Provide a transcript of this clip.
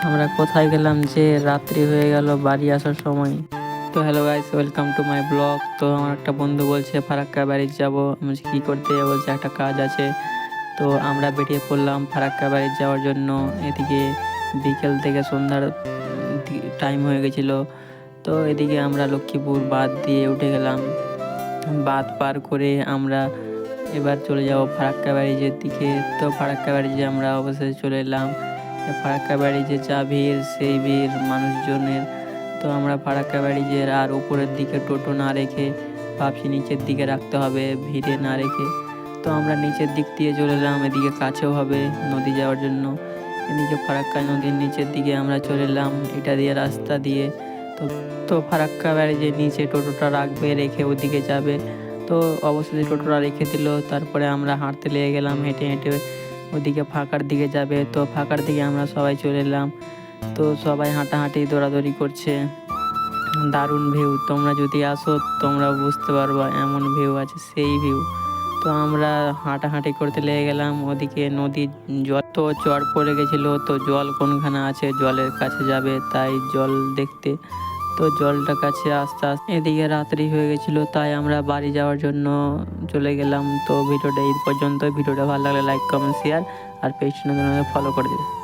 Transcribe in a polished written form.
আমরা কোথায় গেলাম যে রাত্রি হয়ে গেল বাড়ি আসার সময়। তো hello guys, welcome to my blog. তো আমার একটা বন্ধু বলছে ফারাক্কা ব্যারেজ যাব। আমি বলছি কী করতে? বলছে একটা কাজ আছে। তো আমরা বেরিয়ে পড়লাম ফারাক্কা ব্যারেজ যাওয়ার জন্য। এদিকে বিকেল থেকে সন্ধ্যার টাইম হয়ে গেছিলো। তো এদিকে আমরা লক্ষ্মীপুর বাঁধ দিয়ে উঠে গেলাম। বাঁধ পার করে আমরা এবার চলে যাব ফারাক্কা ব্যারেজের দিকে। তো ফারাক্কা ব্যারেজে আমরা অবশেষে চলে এলাম। ফারাক্কা ব্যারেজে যা ভিড়, সেই ভিড় মানুষজনের। তো আমরা ফারাক্কা ব্যারেজের আর উপরের দিকে টোটো না রেখে ভাবছি নিচের দিকে রাখতে হবে, ভিড়ে না রেখে। তো আমরা নিচের দিক দিয়ে চলে এলাম, এদিকে কাছেও হবে নদী যাওয়ার জন্য। এদিকে ফারাক্কা নদীর নিচের দিকে আমরা চলে এলাম, এটা দিয়ে রাস্তা দিয়ে। তো তো ফারাক্কা ব্যারেজের নিচে টোটোটা রাখবে, রেখে ওদিকে যাবে। তো অবশেষে টোটোটা রেখে দিল। তারপরে আমরা হাঁটতে লেগে গেলাম, হেঁটে হেঁটে ওদিকে ফাঁকার দিকে যাবে। তো ফাঁকার দিকে আমরা সবাই চলে এলাম। তো সবাই হাঁটাহাঁটি দৌড়াদৌড়ি করছে। দারুণ ভিউ, তোমরা যদি আসো তোমরা বুঝতে পারবা, এমন ভিউ আছে, সেই ভিউ। তো আমরা হাঁটাহাঁটি করতে লেগে গেলাম। ওদিকে নদীর জল তো চড় পড়ে গেছিলো। তো জল কোনখানে আছে, জলের কাছে যাবে, তাই জল দেখতে। তো জলটা কাছে আস্তে আস্তে এদিকে রাত্রি হয়ে গেছিলো, তাই আমরা বাড়ি যাওয়ার জন্য চলে গেলাম। তো ভিডিওটা এই পর্যন্ত। ভিডিওটা ভালো লাগলে লাইক, কমেন্ট, শেয়ার আর পেজটা ফলো করে দেবে।